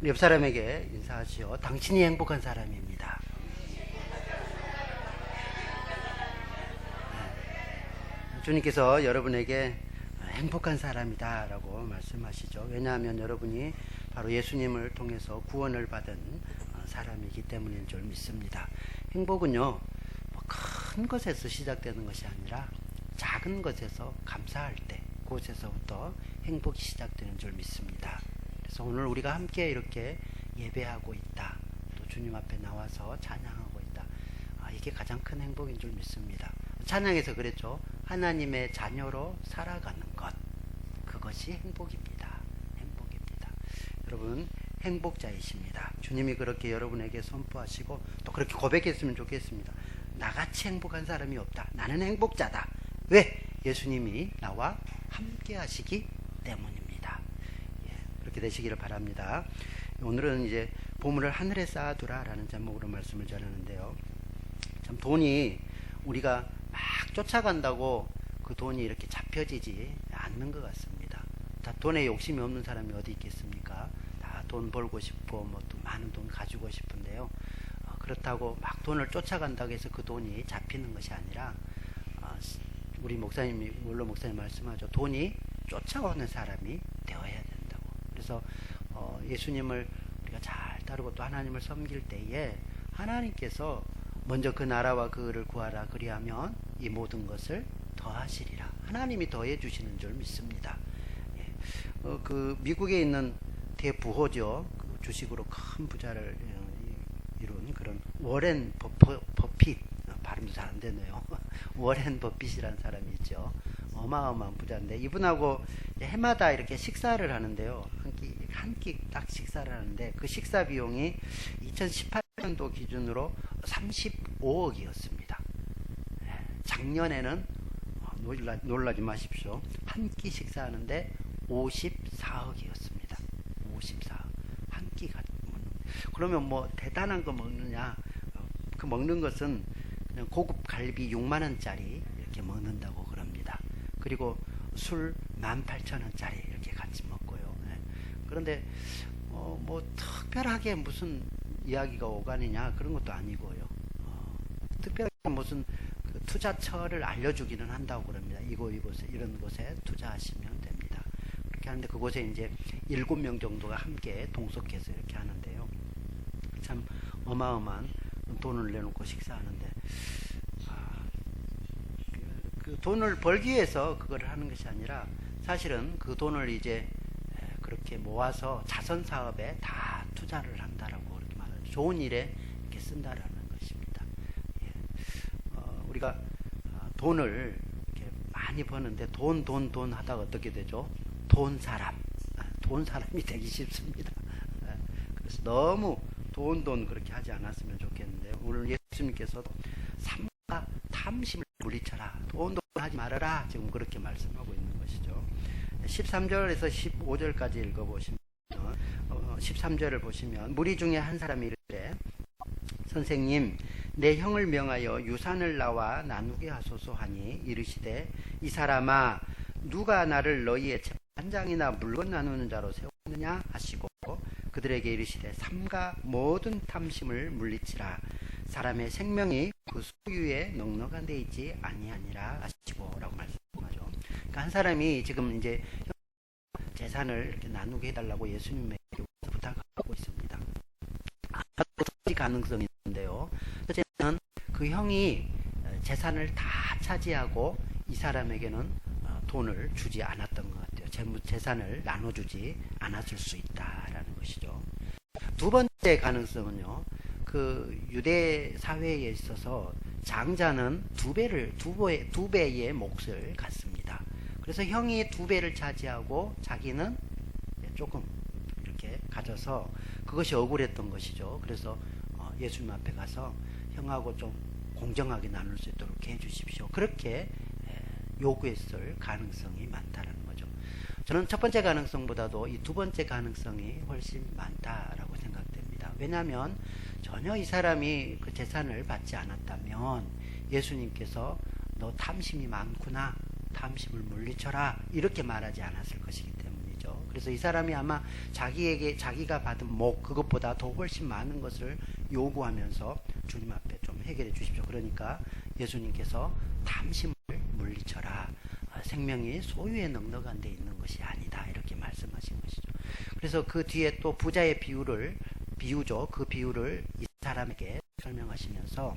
옆 사람에게 인사하시오. 당신이 행복한 사람입니다. 주님께서 여러분에게 행복한 사람이다 라고 말씀하시죠. 왜냐하면 여러분이 바로 예수님을 통해서 구원을 받은 사람이기 때문인 줄 믿습니다. 행복은요, 큰 것에서 시작되는 것이 아니라 작은 것에서 감사할 때 그곳에서부터 행복이 시작되는 줄 믿습니다. 그래서 오늘 우리가 함께 이렇게 예배하고 있다, 또 주님 앞에 나와서 찬양하고 있다, 이게 가장 큰 행복인 줄 믿습니다. 찬양에서 그랬죠. 하나님의 자녀로 살아가는 것, 그것이 행복입니다. 행복입니다. 여러분 행복자이십니다. 주님이 그렇게 여러분에게 선포하시고 또 그렇게 고백했으면 좋겠습니다. 나같이 행복한 사람이 없다. 나는 행복자다. 왜? 예수님이 나와 함께 하시기 때문입니다. 그렇게 되시기를 바랍니다. 오늘은 이제 보물을 하늘에 쌓아두라 라는 제목으로 말씀을 전하는데요. 참 돈이 우리가 막 쫓아간다고 그 돈이 이렇게 잡혀지지 않는 것 같습니다. 다 돈에 욕심이 없는 사람이 어디 있겠습니까? 다 돈 벌고 싶고 뭐 또 많은 돈 가지고 싶은데요. 그렇다고 막 돈을 쫓아간다고 해서 그 돈이 잡히는 것이 아니라 우리 목사님이 물론 목사님 말씀하죠. 돈이 쫓아오는 사람이 되어야 된다고. 그래서 예수님을 우리가 잘 따르고 또 하나님을 섬길 때에 하나님께서 먼저 그 나라와 그를 구하라 그리하면 이 모든 것을 더하시리라. 하나님이 더해 주시는 줄 믿습니다. 그 미국에 있는 대부호죠. 그 주식으로 큰 부자를 이룬 그런 워렌 버핏, 발음도 잘 안 되네요. 워렌 버핏이라는 사람이 있죠. 어마어마한 부자인데 이분하고 해마다 이렇게 식사를 하는데요. 한 끼 딱 식사를 하는데 그 식사 비용이 2018년도 기준으로 35억이었습니다. 작년에는 놀라지 마십시오. 한 끼 식사하는데 54억이었습니다. 54억. 한 끼가. 그러면 뭐 대단한 거 먹느냐? 그 먹는 것은 그냥 고급 갈비 6만원짜리 이렇게 먹는다고 그럽니다. 그리고 술 18,000원짜리 이렇게 같이 먹고요. 그런데 뭐 특별하게 무슨 이야기가 오가느냐 그런 것도 아니고요. 특별하게 무슨 그 투자처를 알려주기는 한다고 그럽니다. 이곳에 이런 곳에 투자하시면 됩니다. 그렇게 하는데 그곳에 이제 7명 정도가 함께 동석해서 이렇게 하는데요. 참 어마어마한 돈을 내놓고 식사하는데 그 돈을 벌기 위해서 그걸 하는 것이 아니라 사실은 그 돈을 이제 그렇게 모아서 자선 사업에 다 투자를 한다라고 그렇게 말하죠. 좋은 일에 이렇게 쓴다라는 것입니다. 우리가 돈을 이렇게 많이 버는데 돈 하다가 어떻게 되죠? 돈 사람이 되기 쉽습니다. 그래서 너무 돈 그렇게 하지 않았으면 좋겠는데 오늘 예수님께서도 삼가 탐심을 물리쳐라. 돈 하지 말아라. 지금 그렇게 말씀하고 있는 것이죠. 13절에서 15절까지 읽어보시면 13절을 보시면 무리 중에 한 사람이 이르되 선생님 내 형을 명하여 유산을 나와 나누게 하소서 하니 이르시되 이 사람아 누가 나를 너희의 재판장이나 물건 나누는 자로 세웠느냐 하시고 그들에게 이르시되 삼가 모든 탐심을 물리치라. 사람의 생명이 그 소유에 넉넉한 데 있지 아니하니라 하시고 라고 말씀하죠. 그러니까 한 사람이 지금 이제 재산을 이렇게 나누게 해달라고 예수님에게 부탁하고 있습니다. 두 가지 가능성이 있는데요. 첫째는 그 형이 재산을 다 차지하고 이 사람에게는 돈을 주지 않았던 것 같아요. 재산을 나눠주지 않았을 수 있다라는 것이죠. 두 번째 가능성은요. 그 유대 사회에 있어서 장자는 두 배의 몫을 갖습니다. 그래서 형이 2배를 차지하고 자기는 조금 이렇게 가져서 그것이 억울했던 것이죠. 그래서 예수님 앞에 가서 형하고 좀 공정하게 나눌 수 있도록 해주십시오. 그렇게 요구했을 가능성이 많다라는 거죠. 저는 첫 번째 가능성보다도 이 두 번째 가능성이 훨씬 많다라고 생각됩니다. 왜냐하면 전혀 이 사람이 그 재산을 받지 않았다면 예수님께서 너 탐심이 많구나, 탐심을 물리쳐라 이렇게 말하지 않았을 것이기 때문이죠. 것이죠. 그래서 이 사람이 아마 자기가 받은 목 그것보다 더 훨씬 많은 것을 요구하면서 주님 앞에 좀 해결해 주십시오. 그러니까 예수님께서 탐심을 물리쳐라. 생명이 소유에 넉넉한 데 있는 것이 아니다. 이렇게 말씀하신 것이죠. 그래서 그 뒤에 또 부자의 비유죠. 그 비유를 이 사람에게 설명하시면서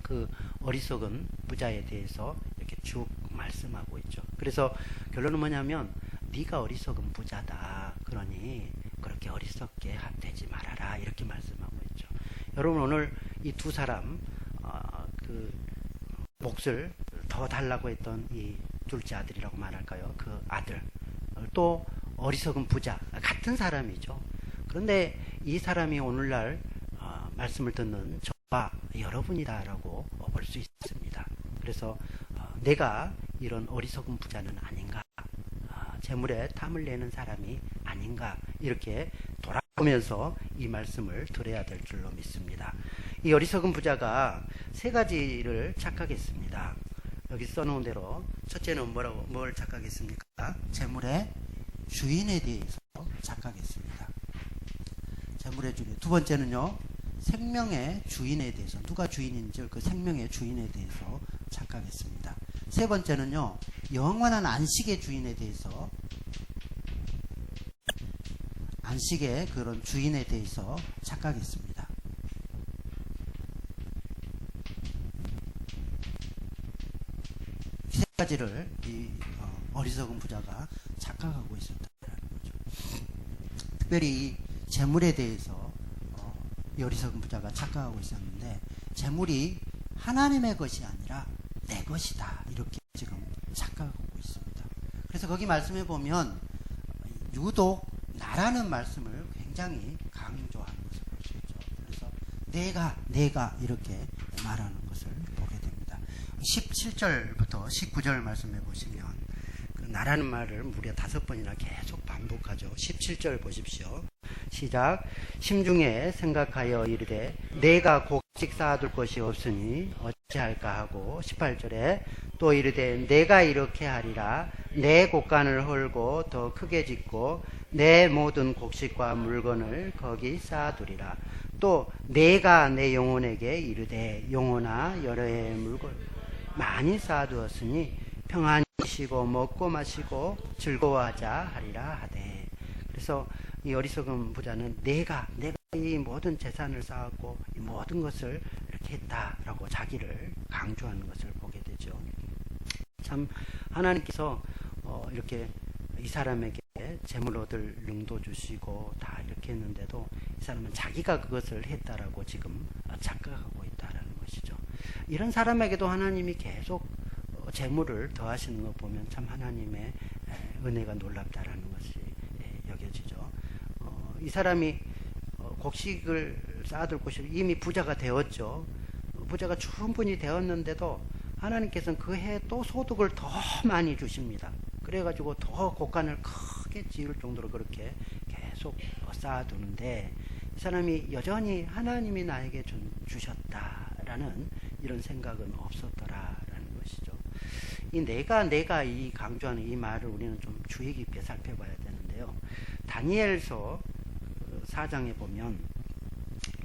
그 어리석은 부자에 대해서 이렇게 쭉 말씀하고 있죠. 그래서 결론은 뭐냐면 네가 어리석은 부자다. 그러니 그렇게 어리석게 되지 말아라. 이렇게 말씀하고 있죠. 여러분 오늘 이 두 사람 그 몫을 더 달라고 했던 이 둘째 아들이라고 말할까요? 그 아들 또 어리석은 부자 같은 사람이죠. 그런데 이 사람이 오늘날 말씀을 듣는 저와 여러분이다라고 볼 수 있습니다. 그래서 내가 이런 어리석은 부자는 아닌가, 재물에 탐을 내는 사람이 아닌가 이렇게 돌아보면서 이 말씀을 들어야 될 줄로 믿습니다. 이 어리석은 부자가 세 가지를 착각했습니다. 여기 써놓은 대로 첫째는 뭘 착각했습니까? 재물의 주인에 대해서 착각했습니다. 재물의 주인. 두 번째는요, 생명의 주인에 대해서, 누가 주인인지 그 생명의 주인에 대해서 착각했습니다. 세 번째는요, 영원한 안식의 주인에 대해서, 안식의 그런 주인에 대해서 착각했습니다. 세 가지를 이 어리석은 부자가 착각하고 있었다는 거죠. 특별히 재물에 대해서 이 어리석은 부자가 착각하고 있었는데, 재물이 하나님의 것이 아니라 내 것이다 이렇게 지금 착각하고 있습니다. 그래서 거기 말씀해 보면 유독 나라는 말씀을 굉장히 강조하는 것을 볼 수 있죠. 그래서 내가 이렇게 말하는 것을 보게 됩니다. 17절부터 19절 말씀해 보시면 그 나라는 말을 무려 5번이나 계속 반복하죠. 17절 보십시오. 시작. 심중에 생각하여 이르되 내가 곡식 쌓아둘 것이 없으니 어찌할까 하고, 18절에 또 이르되 내가 이렇게 하리라. 내 곡간을 헐고 더 크게 짓고 내 모든 곡식과 물건을 거기 쌓아두리라. 또 내가 내 영혼에게 이르되 영혼아 여러 해의 물건 많이 쌓아두었으니 평안히 쉬고 먹고 마시고 즐거워하자 하리라 하되. 그래서 이 어리석은 부자는 내가 이 모든 재산을 쌓았고 이 모든 것을 이렇게 했다라고 자기를 강조하는 것을 보게 되죠. 참 하나님께서 이렇게 이 사람에게 재물 얻을 능도 주시고 다 이렇게 했는데도 이 사람은 자기가 그것을 했다라고 지금 착각하고 있다라는 것이죠. 이런 사람에게도 하나님이 계속 재물을 더하시는 것 보면 참 하나님의 은혜가 놀랍다라는 것이 여겨지죠. 이 사람이 곡식을 쌓아둘 곳이 이미 부자가 되었죠. 부자가 충분히 되었는데도 하나님께서는 그 해에 또 소득을 더 많이 주십니다. 그래가지고 더 곡간을 크게 지을 정도로 그렇게 계속 쌓아두는데, 이 사람이 여전히 하나님이 나에게 주셨다라는 이런 생각은 없었더라라는 것이죠. 이 내가 이 강조하는 이 말을 우리는 좀 주의 깊게 살펴봐야 되는데요. 다니엘서 4장에 보면,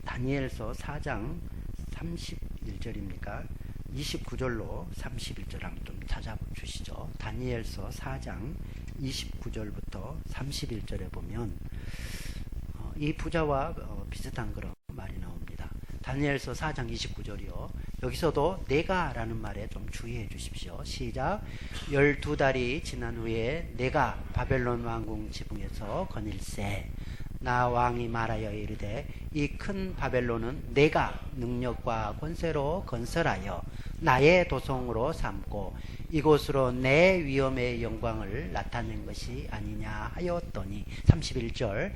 다니엘서 4장 31절입니까? 29절로 31절 한번 좀 찾아주시죠. 다니엘서 4장 29절부터 31절에 보면 이 부자와 비슷한 그런 말이 나옵니다. 다니엘서 4장 29절이요. 여기서도 내가 라는 말에 좀 주의해 주십시오. 시작. 12달이 지난 후에 내가 바벨론 왕궁 지붕에서 거닐세. 나 왕이 말하여 이르되 이 큰 바벨론은 내가 능력과 권세로 건설하여 나의 도성으로 삼고 이곳으로 내 위엄의 영광을 나타낸 것이 아니냐 하였더니, 31절.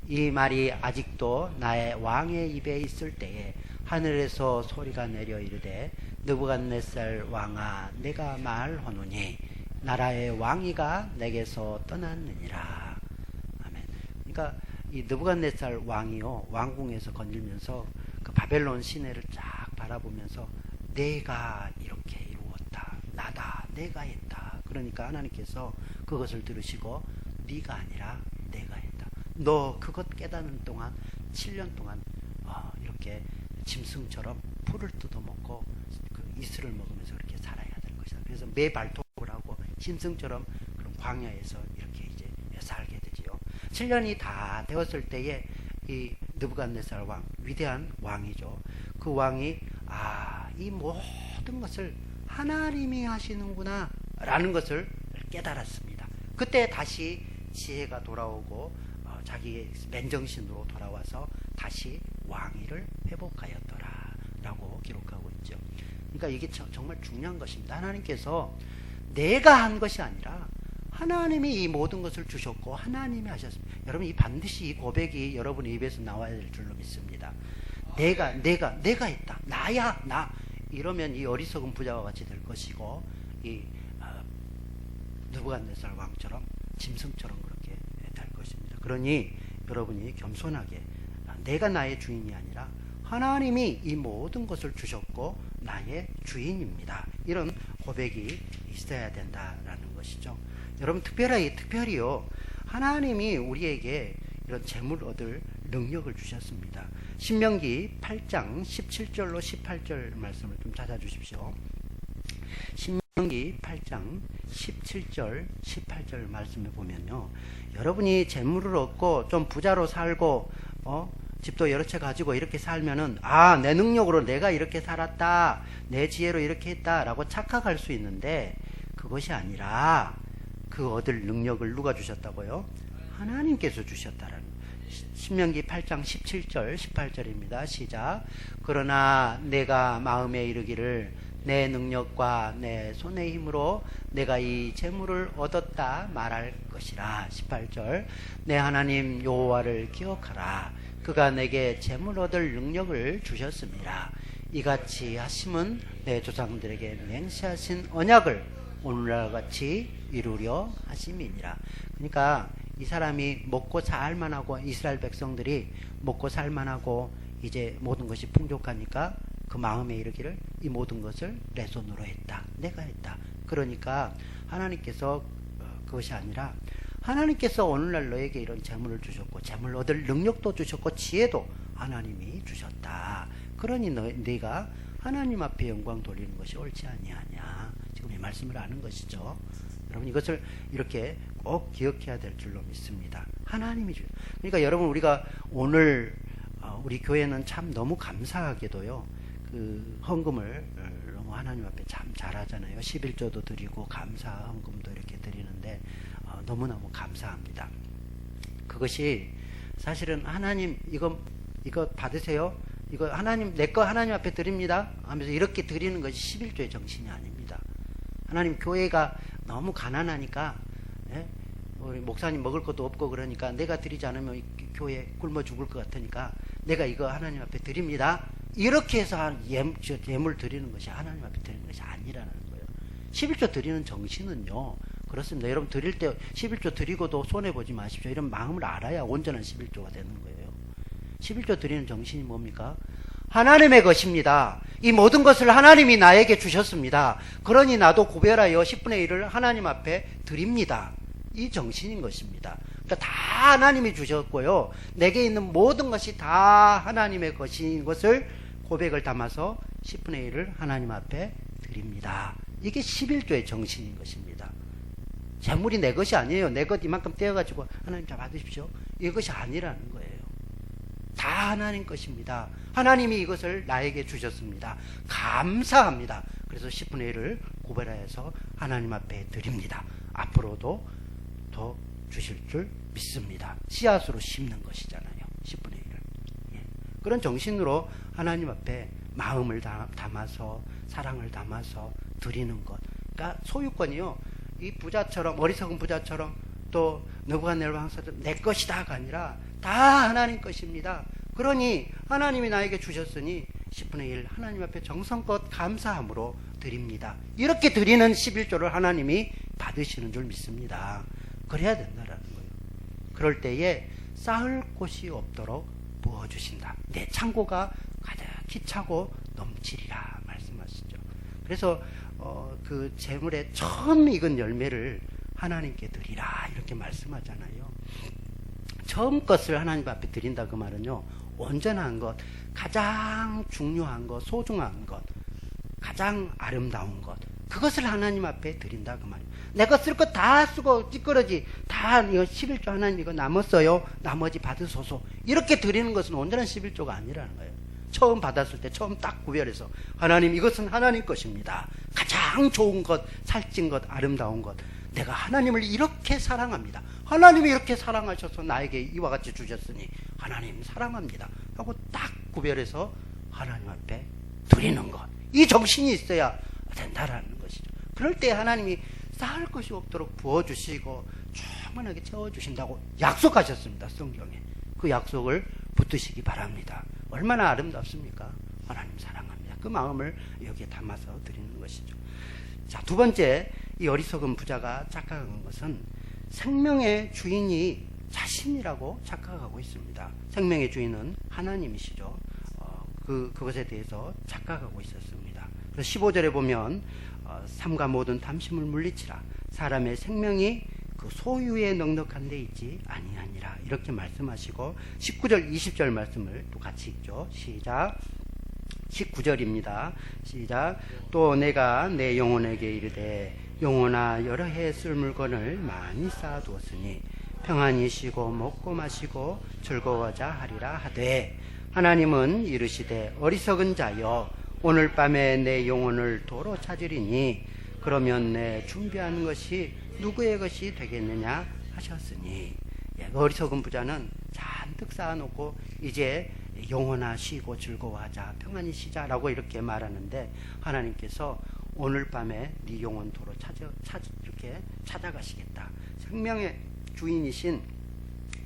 이 말이 아직도 나의 왕의 입에 있을 때에 하늘에서 소리가 내려 이르되 느부갓네살 왕아 내가 말하노니 나라의 왕위가 내게서 떠났느니라. 아멘. 그러니까 이 느부갓네살 왕이요, 왕궁에서 거닐면서 그 바벨론 시내를 쫙 바라보면서 내가 이렇게 이루었다, 나다, 내가 했다. 그러니까 하나님께서 그것을 들으시고 네가 아니라 내가 했다. 너 그것 깨닫는 동안 7년 동안 이렇게 짐승처럼 풀을 뜯어먹고 그 이슬을 먹으면서 그렇게 살아야 될 것이다. 그래서 매 발톱을 하고 짐승처럼 그런 광야에서 이렇게 이제 살게 되지요. 7년이 다 되었을 때에 이 느부갓네살 왕, 위대한 왕이죠. 그 왕이 이 모든 것을 하나님이 하시는구나 라는 것을 깨달았습니다. 그때 다시 지혜가 돌아오고 자기의 맨정신으로 돌아와서 다시 왕위를 회복하였더라 라고 기록하고 있죠. 그러니까 이게 정말 중요한 것입니다. 하나님께서 내가 한 것이 아니라 하나님이 이 모든 것을 주셨고 하나님이 하셨습니다. 여러분, 이 반드시 이 고백이 여러분의 입에서 나와야 될 줄로 믿습니다. 내가 했다. 나야, 나. 이러면 이 어리석은 부자와 같이 될 것이고, 이 느부갓네살 왕처럼 짐승처럼 그렇게 될 것입니다. 그러니 여러분이 겸손하게 내가 나의 주인이 아니라 하나님이 이 모든 것을 주셨고 나의 주인입니다. 이런 고백이 있어야 된다라는 것이죠. 여러분, 특별히요, 하나님이 우리에게 이런 재물 얻을 능력을 주셨습니다. 신명기 8장 17절로 18절 말씀을 좀 찾아주십시오. 신명기 8장 17절 18절 말씀에 보면요, 여러분이 재물을 얻고 좀 부자로 살고 집도 여러 채 가지고 이렇게 살면은 내 능력으로 내가 이렇게 살았다, 내 지혜로 이렇게 했다 라고 착각할 수 있는데, 그것이 아니라 그 얻을 능력을 누가 주셨다고요? 하나님께서 주셨다라는. 신명기 8장 17절 18절입니다. 시작. 그러나 내가 마음에 이르기를 내 능력과 내 손의 힘으로 내가 이 재물을 얻었다 말할 것이라. 18절. 내 하나님 여호와를 기억하라. 그가 내게 재물 얻을 능력을 주셨습니다. 이같이 하심은 내 조상들에게 맹세하신 언약을 오늘날 같이 이루려 하심이니라. 그러니까 이 사람이 먹고 살만하고, 이스라엘 백성들이 먹고 살만하고 이제 모든 것이 풍족하니까 그 마음에 이르기를 이 모든 것을 내 손으로 했다, 내가 했다. 그러니까 하나님께서 그것이 아니라 하나님께서 오늘날 너에게 이런 재물을 주셨고 재물 얻을 능력도 주셨고 지혜도 하나님이 주셨다. 그러니 네가 하나님 앞에 영광 돌리는 것이 옳지 아니하냐. 지금 이 말씀을 아는 것이죠. 여러분, 이것을 이렇게 꼭 기억해야 될 줄로 믿습니다. 하나님이 주요. 그러니까 여러분, 우리가 오늘 우리 교회는 참 너무 감사하게도요, 그 헌금을 너무 하나님 앞에 참 잘하잖아요. 11조도 드리고 감사 헌금도 이렇게 드리는데 너무너무 감사합니다. 그것이 사실은 하나님 이거 받으세요, 이거 하나님 내 거 하나님 앞에 드립니다 하면서 이렇게 드리는 것이 11조의 정신이 아닙니다. 하나님, 교회가 너무 가난하니까, 우리 목사님 먹을 것도 없고 그러니까 내가 드리지 않으면 교회 굶어 죽을 것 같으니까 내가 이거 하나님 앞에 드립니다, 이렇게 해서 예물 드리는 것이 하나님 앞에 드리는 것이 아니라는 거예요. 11조 드리는 정신은요, 그렇습니다. 여러분, 드릴 때 11조 드리고도 손해보지 마십시오. 이런 마음을 알아야 온전한 11조가 되는 거예요. 11조 드리는 정신이 뭡니까? 하나님의 것입니다. 이 모든 것을 하나님이 나에게 주셨습니다. 그러니 나도 구별하여 10분의 1을 하나님 앞에 드립니다. 이 정신인 것입니다. 그러니까 다 하나님이 주셨고요, 내게 있는 모든 것이 다 하나님의 것인 것을 고백을 담아서 10분의 1을 하나님 앞에 드립니다. 이게 11조의 정신인 것입니다. 재물이 내 것이 아니에요. 내 것 이만큼 떼어가지고 하나님 다 받으십시오, 이것이 아니라는 거예요. 다 하나님 것입니다. 하나님이 이것을 나에게 주셨습니다. 감사합니다. 그래서 10분의 1을 구별하여서 하나님 앞에 드립니다. 앞으로도 더 주실 줄 믿습니다. 씨앗으로 심는 것이잖아요, 10분의 1을. 그런 정신으로 하나님 앞에 마음을 담아서, 사랑을 담아서 드리는 것. 그러니까 소유권이요, 이 부자처럼, 어리석은 부자처럼, 또 느부갓네살 왕처럼 내 것이다가 아니라 다 하나님 것입니다. 그러니 하나님이 나에게 주셨으니 10분의 1 하나님 앞에 정성껏 감사함으로 드립니다. 이렇게 드리는 11조를 하나님이 받으시는 줄 믿습니다. 그래야 된다라는 거예요. 그럴 때에 쌓을 곳이 없도록 부어주신다. 내 창고가 가득히 차고 넘치리라 말씀하시죠. 그래서 그 재물의 처음 익은 열매를 하나님께 드리라 이렇게 말씀하잖아요. 처음 것을 하나님 앞에 드린다 그 말은요, 온전한 것, 가장 중요한 것, 소중한 것, 가장 아름다운 것, 그것을 하나님 앞에 드린다 그 말이에요. 내가 쓸 것 다 쓰고 찌끄러지 다 이거 11조 하나님 이거 남았어요, 나머지 받으소서, 이렇게 드리는 것은 온전한 11조가 아니라는 거예요. 처음 받았을 때 처음 딱 구별해서 하나님 이것은 하나님 것입니다, 가장 좋은 것, 살찐 것, 아름다운 것, 내가 하나님을 이렇게 사랑합니다, 하나님이 이렇게 사랑하셔서 나에게 이와 같이 주셨으니 하나님 사랑합니다 하고 딱 구별해서 하나님 앞에 드리는 것, 이 정신이 있어야 된다라는 것이죠. 그럴 때 하나님이 쌓을 것이 없도록 부어주시고 충만하게 채워주신다고 약속하셨습니다. 성경에. 그 약속을 붙드시기 바랍니다. 얼마나 아름답습니까? 하나님 사랑합니다. 그 마음을 여기에 담아서 드리는 것이죠. 자, 두 번째, 이 어리석은 부자가 착각한 것은 생명의 주인이 자신이라고 착각하고 있습니다. 생명의 주인은 하나님이시죠. 그것에 대해서 착각하고 있었습니다. 그래서 15절에 보면 삼가 모든 탐심을 물리치라, 사람의 생명이 그 소유에 넉넉한 데 있지 아니하니라 이렇게 말씀하시고 19절 20절 말씀을 또 같이 읽죠. 시작. 19절입니다. 시작. 또 내가 내 영혼에게 이르되 영혼아 여러 해 쓸 물건을 많이 쌓아두었으니 평안히 쉬고 먹고 마시고 즐거워하자 하리라 하되, 하나님은 이르시되 어리석은 자여 오늘 밤에 내 영혼을 도로 찾으리니 그러면 내 준비한 것이 누구의 것이 되겠느냐 하셨으니, 어리석은 부자는 잔뜩 쌓아놓고 이제 영혼아 쉬고 즐거워하자, 평안히 쉬자라고 이렇게 말하는데, 하나님께서 오늘 밤에 네 영혼 도로 이렇게 찾아가시겠다. 생명의 주인이신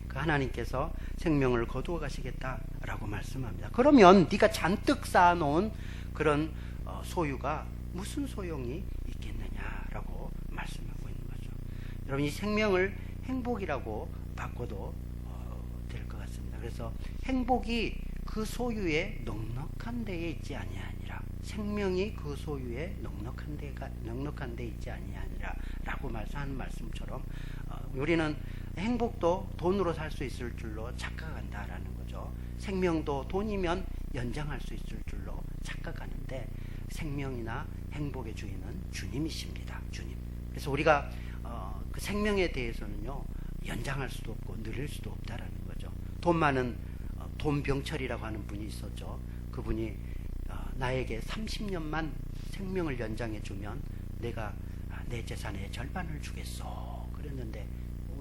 그 하나님께서 생명을 거두어 가시겠다라고 말씀합니다. 그러면 네가 잔뜩 쌓아놓은 그런 소유가 무슨 소용이 있겠느냐라고 말씀하고 있는 거죠. 여러분, 이 생명을 행복이라고 바꿔도 될 것 같습니다. 그래서 행복이 그 소유에 넉넉한 데에 있지 아니하니라, 생명이 그 소유에 넉넉한 데 있지 아니하니라 라고 말씀하는 말씀처럼 우리는 행복도 돈으로 살 수 있을 줄로 착각한다라는 거죠. 생명도 돈이면 연장할 수 있을 줄로 착각하는데, 생명이나 행복의 주인은 주님이십니다. 주님. 그래서 우리가 그 생명에 대해서는요, 연장할 수도 없고 늘릴 수도 없다라는 거죠. 돈 많은 돈병철이라고 하는 분이 있었죠. 그분이 나에게 30년만 생명을 연장해 주면 내가 내 재산의 절반을 주겠어 그랬는데,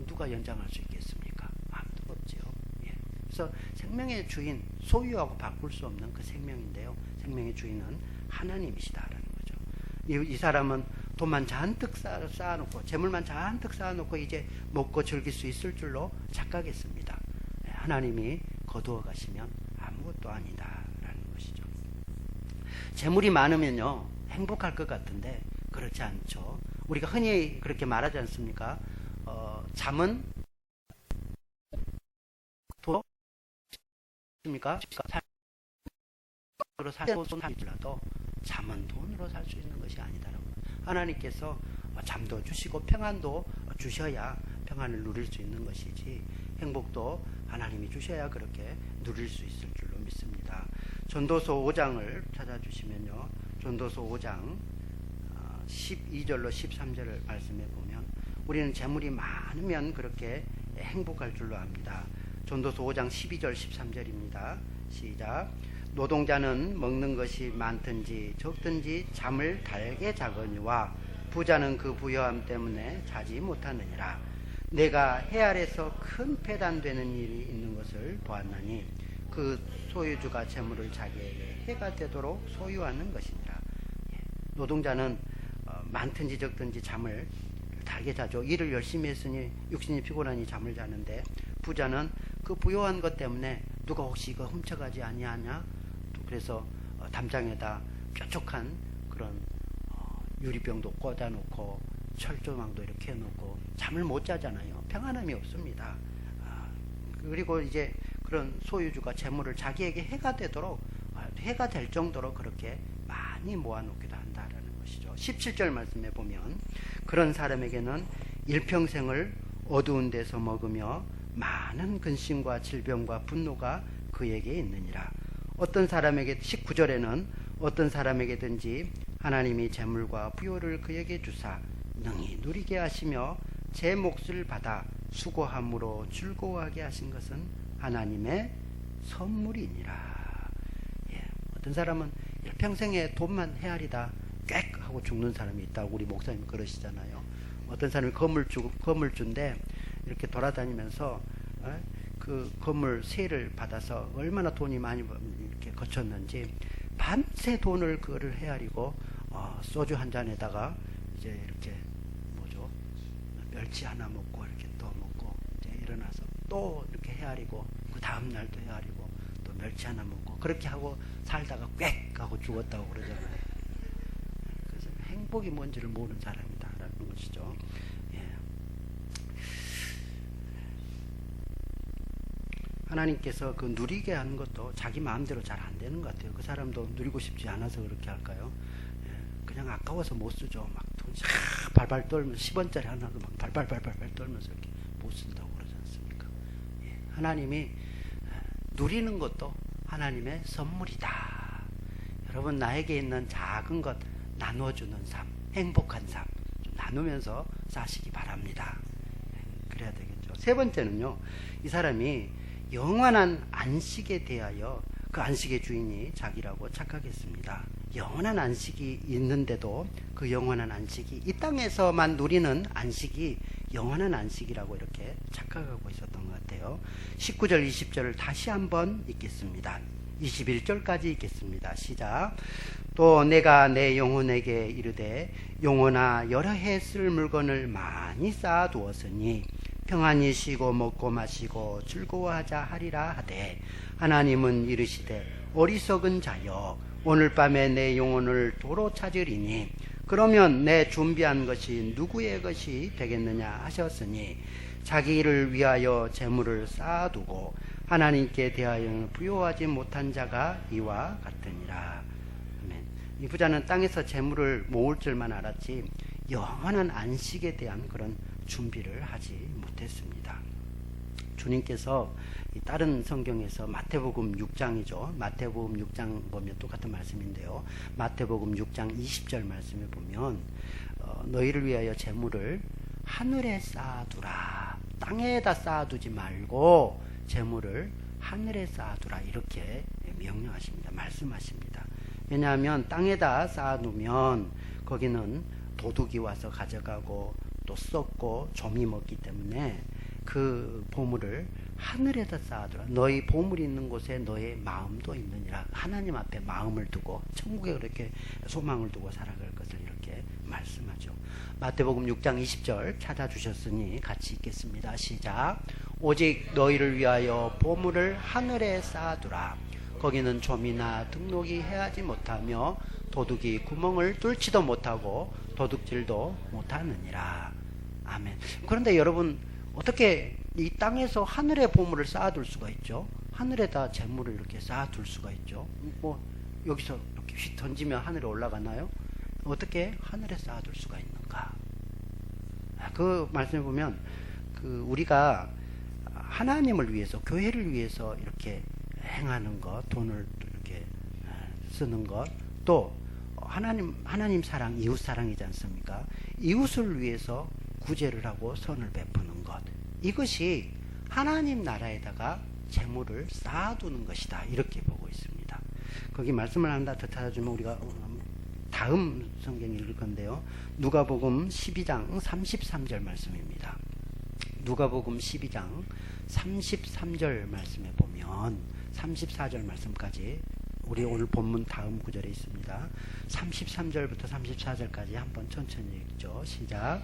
누가 연장할 수 있겠습니까? 아무도 없죠. 예. 그래서 생명의 주인, 소유하고 바꿀 수 없는 그 생명인데요, 생명의 주인은 하나님이시다라는 거죠. 이 사람은 돈만 잔뜩 쌓아놓고, 재물만 잔뜩 쌓아놓고 이제 먹고 즐길 수 있을 줄로 착각했습니다. 하나님이 거두어 가시면 아무것도 아니다라는 것이죠. 재물이 많으면요, 행복할 것 같은데 그렇지 않죠. 우리가 흔히 그렇게 말하지 않습니까? 잠은 돈 입니까? 돈으로 살더라도 잠은 돈으로 살 수 있는 것이 아니다라고. 하나님께서 잠도 주시고 평안도 주셔야 평안을 누릴 수 있는 것이지, 행복도 하나님이 주셔야 그렇게 누릴 수 있을 줄로 믿습니다. 전도서 5장을 찾아주시면요, 전도서 5장 12절로 13절을 말씀해 보면, 우리는 재물이 많으면 그렇게 행복할 줄로 압니다. 전도서 5장 12절 13절입니다. 시작. 노동자는 먹는 것이 많든지 적든지 잠을 달게 자거니와 부자는 그 부여함 때문에 자지 못하느니라. 내가 해 아래서 큰 패단되는 일이 있는 것을 보았나니 그 소유주가 재물을 자기에게 해가 되도록 소유하는 것이니라. 노동자는 많든지 적든지 잠을 달게 자죠. 일을 열심히 했으니 육신이 피곤하니 잠을 자는데, 부자는 그 부요한 것 때문에 누가 혹시 이거 훔쳐가지 아니하냐, 그래서 담장에다 뾰족한 그런 유리병도 꽂아놓고 철조망도 이렇게 해놓고 잠을 못 자잖아요. 평안함이 없습니다. 그리고 이제 그런 소유주가 재물을 자기에게 해가 되도록, 해가 될 정도로 그렇게 많이 모아놓기도 한다라는 것이죠. 17절 말씀에 보면, 그런 사람에게는 일평생을 어두운 데서 먹으며 많은 근심과 질병과 분노가 그에게 있느니라. 어떤 사람에게 19절에는 어떤 사람에게든지 하나님이 재물과 부요를 그에게 주사 능히 누리게 하시며 제 몫을 받아 수고함으로 즐거워하게 하신 것은 하나님의 선물이니라. 예, 어떤 사람은 일평생에 돈만 헤아리다 꽥 하고 죽는 사람이 있다고 우리 목사님 그러시잖아요. 어떤 사람이 건물주인데 이렇게 돌아다니면서 그 건물 세를 받아서 얼마나 돈이 많이 이렇게 거쳤는지 밤새 돈을 그거를 헤아리고 소주 한 잔에다가 이제 이렇게 뭐죠, 멸치 하나 먹고 이렇게 또 먹고 이제 일어나서 또 이렇게 헤아리고 그 다음 날도 헤아리고 또 멸치 하나 먹고 그렇게 하고 살다가 꽥 하고 죽었다고 그러잖아요. 그래서 행복이 뭔지를 모르는 사람이다라는 것이죠. 예. 하나님께서 그 누리게 하는 것도 자기 마음대로 잘 안 되는 것 같아요. 그 사람도 누리고 싶지 않아서 그렇게 할까요? 예. 그냥 아까워서 못 쓰죠. 막 돈 발발 떨면서 10원짜리 하나도 막 발발 떨면서 이렇게 못 쓴다고 그러지 않습니까? 예. 하나님이 누리는 것도 하나님의 선물이다. 여러분, 나에게 있는 작은 것 나눠주는 삶, 행복한 삶 좀 나누면서 사시기 바랍니다. 그래야 되겠죠. 세 번째는요, 이 사람이 영원한 안식에 대하여 그 안식의 주인이 자기라고 착각했습니다. 영원한 안식이 있는데도 그 영원한 안식이 이 땅에서만 누리는 안식이 영원한 안식이라고 이렇게 착각하고 있었던 것 같아요. 19절 20절을 다시 한번 읽겠습니다. 21절까지 읽겠습니다. 시작. 또 내가 내 영혼에게 이르되 영혼아 여러 해 쓸 물건을 많이 쌓아두었으니 평안히 쉬고 먹고 마시고 즐거워하자 하리라 하되 하나님은 이르시되 어리석은 자여 오늘 밤에 내 영혼을 도로 찾으리니 그러면 내 준비한 것이 누구의 것이 되겠느냐 하셨으니 자기를 위하여 재물을 쌓아두고 하나님께 대하여는 부요하지 못한 자가 이와 같으니라. 아멘. 이 부자는 땅에서 재물을 모을 줄만 알았지 영원한 안식에 대한 그런 준비를 하지 못했습니다. 주님께서 다른 성경에서 마태복음 6장이죠. 마태복음 6장 보면 똑같은 말씀인데요. 마태복음 6장 20절 말씀에 보면 너희를 위하여 재물을 하늘에 쌓아두라. 땅에다 쌓아두지 말고 재물을 하늘에 쌓아두라. 이렇게 명령하십니다. 말씀하십니다. 왜냐하면 땅에다 쌓아두면 거기는 도둑이 와서 가져가고 또 썩고 좀이 먹기 때문에 그 보물을 하늘에다 쌓아두라. 너희 보물이 있는 곳에 너의 마음도 있느니라. 하나님 앞에 마음을 두고 천국에 그렇게 소망을 두고 살아갈 것을 이렇게 말씀하죠. 마태복음 6장 20절 찾아주셨으니 같이 읽겠습니다. 시작. 오직 너희를 위하여 보물을 하늘에 쌓아두라. 거기는 좀이나 등록이 해하지 못하며 도둑이 구멍을 뚫지도 못하고 도둑질도 못하느니라. 아멘. 그런데 여러분, 어떻게 이 땅에서 하늘에 보물을 쌓아둘 수가 있죠? 하늘에다 재물을 이렇게 쌓아둘 수가 있죠? 뭐 여기서 이렇게 휙 던지면 하늘에 올라가나요? 어떻게 하늘에 쌓아둘 수가 있는가? 그 말씀을 보면 우리가 하나님을 위해서, 교회를 위해서 이렇게 행하는 것, 돈을 이렇게 쓰는 것, 또 하나님 사랑, 이웃 사랑이지 않습니까? 이웃을 위해서 구제를 하고 선을 베푸는 것, 이것이 하나님 나라에다가 재물을 쌓아두는 것이다, 이렇게 보고 있습니다. 거기 말씀을 하나 더 찾아주면 우리가 다음 성경 읽을 건데요. 누가복음 12장 33절 말씀입니다. 누가복음 12장 33절 말씀에 보면 34절 말씀까지, 우리 오늘 본문 다음 구절에 있습니다. 33절부터 34절까지 한번 천천히 읽죠. 시작.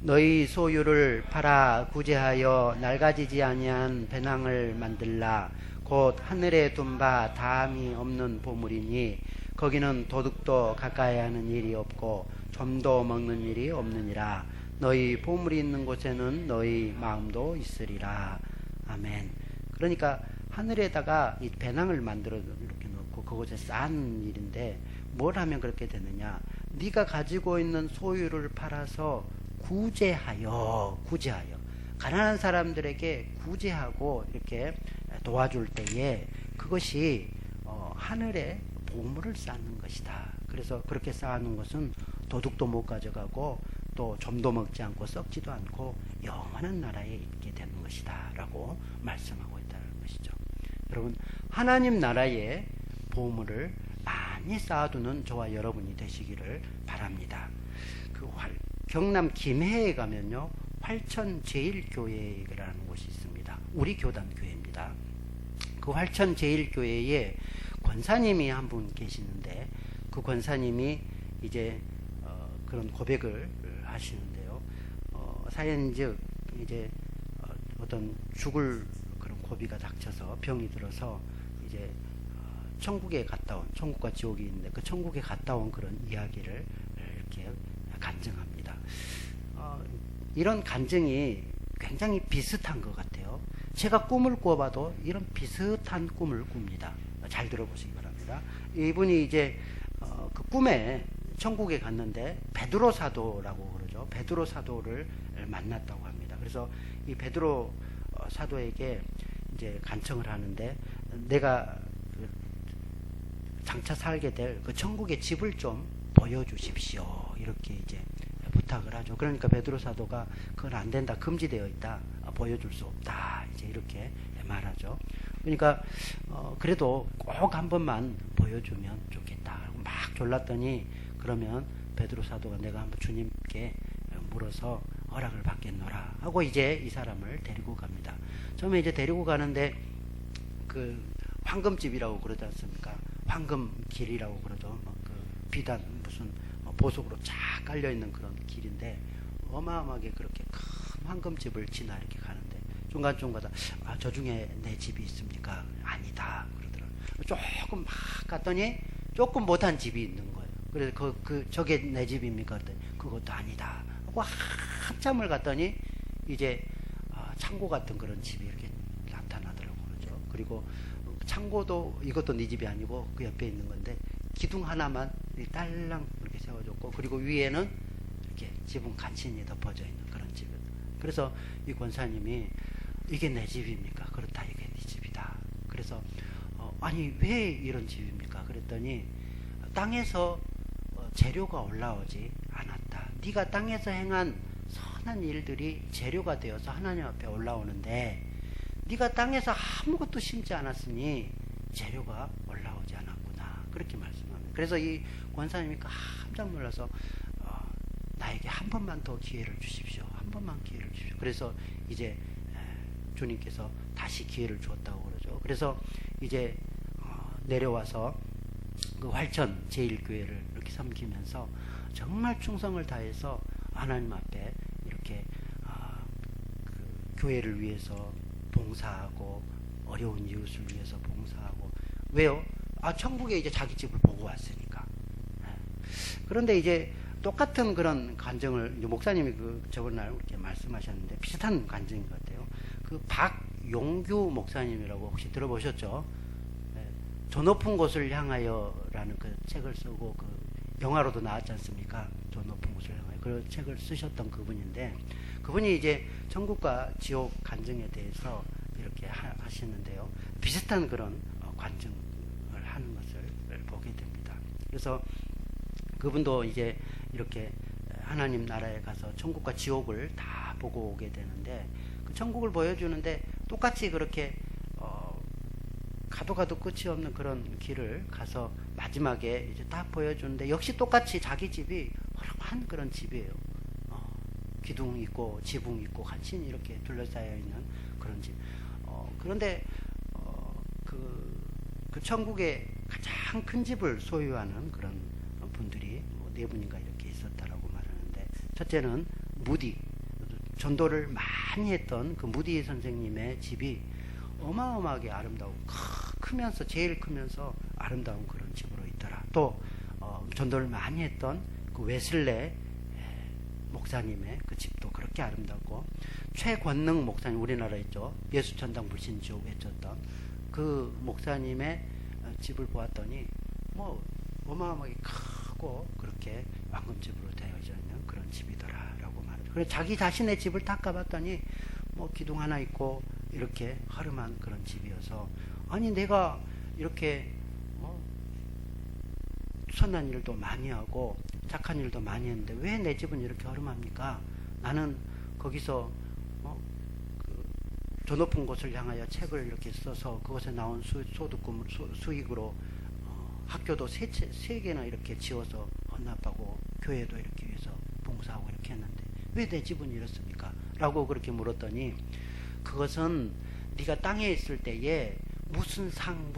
너희 소유를 팔아 구제하여 낡아지지 아니한 배낭을 만들라. 곧 하늘에 둔 바 다함이 없는 보물이니 거기는 도둑도 가까이 하는 일이 없고 좀도 먹는 일이 없느니라. 너희 보물이 있는 곳에는 너희 마음도 있으리라. 아멘. 그러니까 하늘에다가 이 배낭을 만들어 이렇게 놓고 그곳에 쌓는 일인데, 뭘 하면 그렇게 되느냐? 네가 가지고 있는 소유를 팔아서 구제하여 가난한 사람들에게 구제하고 이렇게 도와줄 때에 그것이 하늘에 보물을 쌓는 것이다. 그래서 그렇게 쌓아놓은 것은 도둑도 못 가져가고 또 좀도 먹지 않고 썩지도 않고 영원한 나라에 있게 되는 것이다 라고 말씀하고 있다는 것이죠. 여러분, 하나님 나라에 보물을 많이 쌓아두는 저와 여러분이 되시기를 바랍니다. 경남 김해에 가면요, 활천제일교회라는 곳이 있습니다. 우리 교단 교회입니다. 그 활천제일교회에 권사님이 한 분 계시는데, 그 권사님이 이제 그런 고백을 하시는데요. 사연즉 이제 어떤 죽을 그런 고비가 닥쳐서 병이 들어서 이제 천국에 갔다 온, 천국과 지옥이 있는데 그 천국에 갔다 온 그런 이야기를 이렇게 간증합니다. 이런 간증이 굉장히 비슷한 것 같아요. 제가 꿈을 꿔봐도 이런 비슷한 꿈을 꿉니다. 잘 들어보시기 바랍니다. 이분이 이제 그 꿈에 천국에 갔는데 베드로 사도라고 그러죠. 베드로 사도를 만났다고 합니다. 그래서 이 베드로 사도에게 이제 간청을 하는데, 내가 장차 살게 될 그 천국의 집을 좀 보여주십시오. 이렇게 이제 부탁을 하죠. 그러니까 베드로 사도가 그건 안 된다, 금지되어 있다, 보여줄 수 없다, 이제 이렇게 말하죠. 그러니까 그래도 꼭 한 번만 보여주면 좋겠다. 막 졸랐더니, 그러면 베드로 사도가 내가 한번 주님께 물어서 허락을 받겠노라 하고 이제 이 사람을 데리고 갑니다. 처음에 이제 데리고 가는데 그 황금집이라고 그러지 않습니까? 황금길이라고 그러죠. 그 비단 무슨 보석으로 쫙 깔려 있는 그런 길인데 어마어마하게 그렇게 큰 황금집을 지나 이렇게 가는데 중간중간 저 중에 내 집이 있습니까? 아니다 그러더라고요. 조금 막 갔더니 조금 못한 집이 있는 거예요. 그래서 저게 내 집입니까? 그랬더니 그것도 아니다 하고 한참을 갔더니 이제 창고 같은 그런 집이 이렇게 나타나더라고요. 그렇죠? 그리고 창고도 이것도 네 집이 아니고 그 옆에 있는 건데 기둥 하나만 딸랑 이렇게 세워줬고, 그리고 위에는 이렇게 지붕 간신히 덮어져 있는 그런 집이에요. 그래서 이 권사님이 이게 내 집입니까? 그렇다, 이게 네 집이다. 그래서 아니 왜 이런 집입니까? 그랬더니 땅에서 재료가 올라오지 않았다. 네가 땅에서 행한 선한 일들이 재료가 되어서 하나님 앞에 올라오는데 네가 땅에서 아무것도 심지 않았으니 재료가 올라오지 않았구나. 그렇게 말씀합니다. 그래서 이 권사님이 깜짝 놀라서 나에게 한 번만 더 기회를 주십시오. 한 번만 기회를 주십시오. 그래서 이제 주님께서 다시 기회를 주었다고 그러죠. 그래서 이제 내려와서 그 활천 제일교회를 이렇게 섬기면서 정말 충성을 다해서 하나님 앞에 이렇게 그 교회를 위해서 봉사하고 어려운 이웃을 위해서 봉사하고. 왜요? 천국에 이제 자기 집을 보고 왔으니까. 그런데 이제 똑같은 그런 간증을 이제 목사님이 저번 날 이렇게 말씀하셨는데 비슷한 간증인 것 같아요. 그 박용규 목사님이라고 혹시 들어보셨죠? 저 높은 곳을 향하여라는 그 책을 쓰고 그 영화로도 나왔지 않습니까? 저 높은 곳을 향하여 그 책을 쓰셨던 그분인데, 그분이 이제 천국과 지옥 간증에 대해서 이렇게 하시는데요. 비슷한 그런 간증을 하는 것을 보게 됩니다. 그래서 그분도 이제 이렇게 하나님 나라에 가서 천국과 지옥을 다 보고 오게 되는데, 그 천국을 보여주는데 똑같이 그렇게 가도 끝이 없는 그런 길을 가서 마지막에 이제 딱 보여주는데 역시 똑같이 자기 집이 허름한 그런 집이에요. 기둥 있고 지붕 있고 간신히 이렇게 둘러싸여 있는 그런 집. 그런데 그 천국에 가장 큰 집을 소유하는 그런 분들이 네 분인가 이렇게 있었다라고 말하는데, 첫째는 무디, 전도를 많이 했던 그 무디 선생님의 집이 어마어마하게 아름다운 크면서 제일 크면서 아름다운 그런 집으로 있더라. 또 전도를 많이 했던 그 웨슬레 목사님의 그 집도 그렇게 아름답고, 최권능 목사님, 우리나라에 있죠, 예수천당 불신지옥 외쳤던 그 목사님의 집을 보았더니 뭐 어마어마하게 크고 닦고 그렇게 왕금집으로 되어져 있는 그런 집이더라라고 말하죠. 그래서 자기 자신의 집을 닦아봤더니 뭐 기둥 하나 있고 이렇게 허름한 그런 집이어서, 아니 내가 이렇게 선한 일도 많이 하고 착한 일도 많이 했는데 왜 내 집은 이렇게 허름합니까? 나는 거기서 저 높은 곳을 향하여 책을 이렇게 써서 그것에 나온 수익으로 학교도 세 개나 이렇게 지어서 헌납하고 교회도 이렇게 위해서 봉사하고 이렇게 했는데 왜 내 집은 이렇습니까? 라고 그렇게 물었더니, 그것은 네가 땅에 있을 때에 무슨 상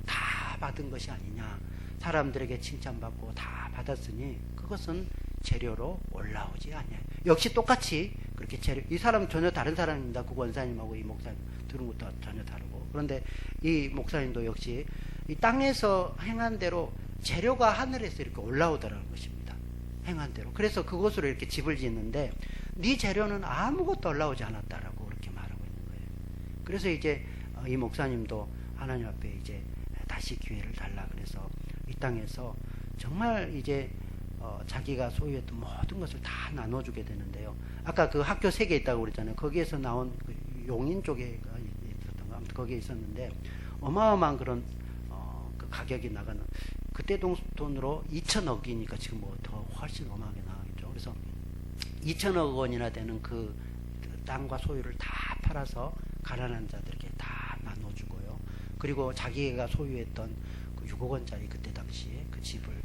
다 받은 것이 아니냐, 사람들에게 칭찬받고 다 받았으니 그것은 재료로 올라오지 않냐. 역시 똑같이 그렇게 재료, 이 사람 전혀 다른 사람입니다. 그 원사님하고 이 목사님 들은 것도 전혀 다르고. 그런데 이 목사님도 역시 이 땅에서 행한 대로 재료가 하늘에서 이렇게 올라오더라는 것입니다. 행한 대로. 그래서 그곳으로 이렇게 집을 짓는데 네 재료는 아무것도 올라오지 않았다라고 그렇게 말하고 있는 거예요. 그래서 이제 이 목사님도 하나님 앞에 이제 다시 기회를 달라 그래서 이 땅에서 정말 이제 자기가 소유했던 모든 것을 다 나눠주게 되는데요. 아까 그 학교 3개 있다고 그랬잖아요. 거기에서 나온 그 용인 쪽에 있었던 거, 아무튼 거기에 있었는데 어마어마한 그런 그 가격이 나가는, 그때 돈으로 2천억이니까 지금 뭐 더 훨씬 어마하게 나가겠죠. 그래서 2천억 원이나 되는 그 땅과 소유를 다 팔아서 가난한 자들에게 다 나눠주고요. 그리고 자기가 소유했던 그 6억 원짜리 그때 당시에 그 집을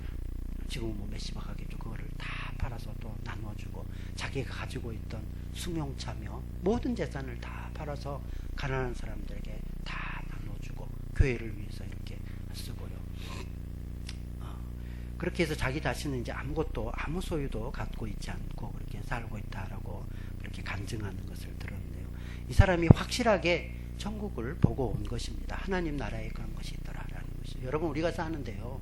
지금은 뭐 몇십억 하겠죠. 그거를 다 팔아서 또 나눠주고, 자기가 가지고 있던 승용차며 모든 재산을 다 팔아서 가난한 사람들에게 다 나눠주고 교회를 위해서 이렇게 쓰고요. 그렇게 해서 자기 자신은 이제 아무 소유도 갖고 있지 않고 그렇게 살고 있다라고 그렇게 간증하는 것을 들었는데요. 이 사람이 확실하게 천국을 보고 온 것입니다. 하나님 나라에 그런 것이 있더라라는 것이죠. 여러분, 우리가 사는데요,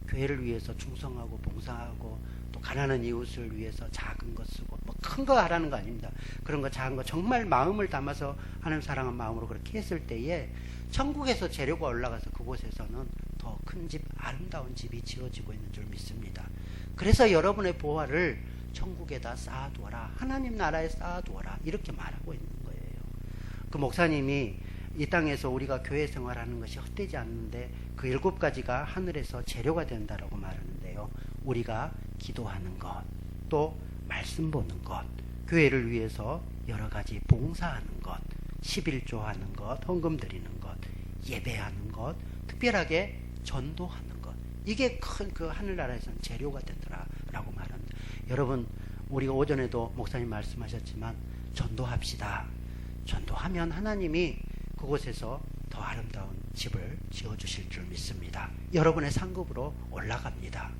교회를 위해서 충성하고 봉사하고 또 가난한 이웃을 위해서 작은 것 쓰고 뭐 큰 거 하라는 거 아닙니다. 그런 거 작은 거 정말 마음을 담아서 하나님 사랑한 마음으로 그렇게 했을 때에 천국에서 재료가 올라가서 그곳에서는 더 큰 집, 아름다운 집이 지어지고 있는 줄 믿습니다. 그래서 여러분의 보화를 천국에다 쌓아두어라, 하나님 나라에 쌓아두어라, 이렇게 말하고 있는 거예요. 그 목사님이 이 땅에서 우리가 교회 생활하는 것이 헛되지 않는데 그 7가지가 하늘에서 재료가 된다라고 말하는데요. 우리가 기도하는 것, 또 말씀 보는 것, 교회를 위해서 여러 가지 봉사하는 것, 11조 하는 것, 헌금 드리는 것, 예배하는 것, 특별하게 전도하는 것, 이게 큰 그 하늘나라에서는 재료가 되더라라고 말합니다. 여러분, 우리가 오전에도 목사님 말씀하셨지만 전도합시다. 전도하면 하나님이 그곳에서 더 아름다운 집을 지어주실 줄 믿습니다. 여러분의 상급으로 올라갑니다.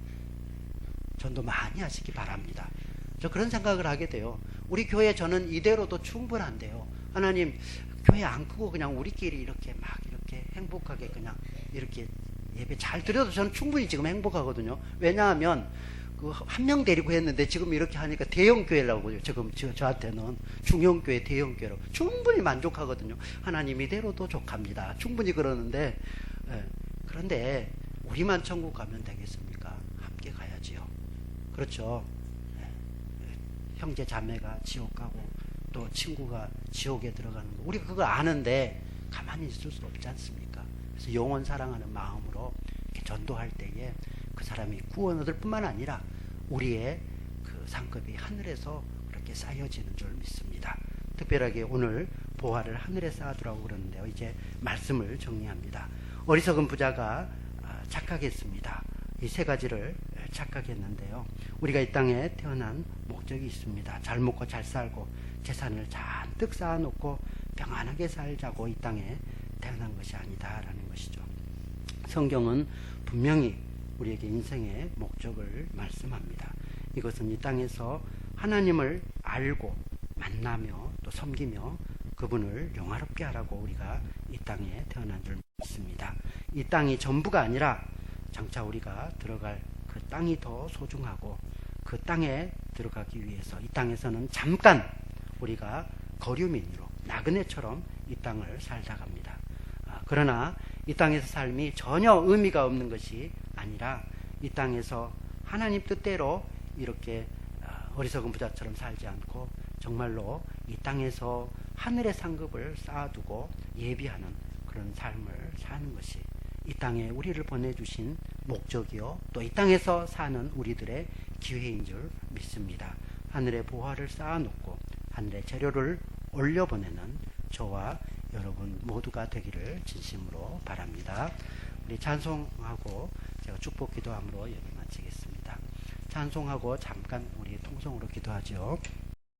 전도 많이 하시기 바랍니다. 저 그런 생각을 하게 돼요. 우리 교회 저는 이대로도 충분한데요. 하나님, 교회 안 크고 그냥 우리끼리 이렇게 막 이렇게 행복하게 그냥 이렇게 예배 잘 드려도 저는 충분히 지금 행복하거든요. 왜냐하면 그 한 명 데리고 했는데 지금 이렇게 하니까 대형 교회라고요. 지금 저한테는 중형 교회, 대형 교회로 충분히 만족하거든요. 하나님 이대로도 족합니다. 충분히 그러는데, 그런데 우리만 천국 가면 되겠습니까? 함께 가야지요. 그렇죠. 형제 자매가 지옥 가고 또 친구가 지옥에 들어가는 거, 우리가 그거 아는데 가만히 있을 수 없지 않습니까? 그래서 영원 사랑하는 마음으로 이렇게 전도할 때에 그 사람이 구원 얻을 뿐만 아니라 우리의 그 상급이 하늘에서 그렇게 쌓여지는 줄 믿습니다. 특별하게 오늘 보화를 하늘에 쌓아두라고 그러는데요. 이제 말씀을 정리합니다. 어리석은 부자가 착각했습니다. 이 3가지를 착각했는데요. 우리가 이 땅에 태어난 목적이 있습니다. 잘 먹고 잘 살고 재산을 잔뜩 쌓아놓고 평안하게 살자고 이 땅에 태어난 것이 아니다라는 것이죠. 성경은 분명히 우리에게 인생의 목적을 말씀합니다. 이것은 이 땅에서 하나님을 알고 만나며 또 섬기며 그분을 영화롭게 하라고 우리가 이 땅에 태어난 줄 믿습니다. 이 땅이 전부가 아니라 장차 우리가 들어갈 그 땅이 더 소중하고 그 땅에 들어가기 위해서 이 땅에서는 잠깐 우리가 거류민으로 나그네처럼 이 땅을 살다 갑니다. 그러나 이 땅에서 삶이 전혀 의미가 없는 것이 아니라 이 땅에서 하나님 뜻대로 이렇게 어리석은 부자처럼 살지 않고 정말로 이 땅에서 하늘의 상급을 쌓아두고 예비하는 그런 삶을 사는 것이 이 땅에 우리를 보내주신 목적이요, 또 이 땅에서 사는 우리들의 기회인 줄 믿습니다. 하늘의 보화를 쌓아놓고 하늘의 재료를 올려보내는 저와 여러분 모두가 되기를 진심으로 바랍니다. 우리 찬송하고 제가 축복 기도함으로 예배 마치겠습니다. 찬송하고 잠깐 우리 통성으로 기도하죠.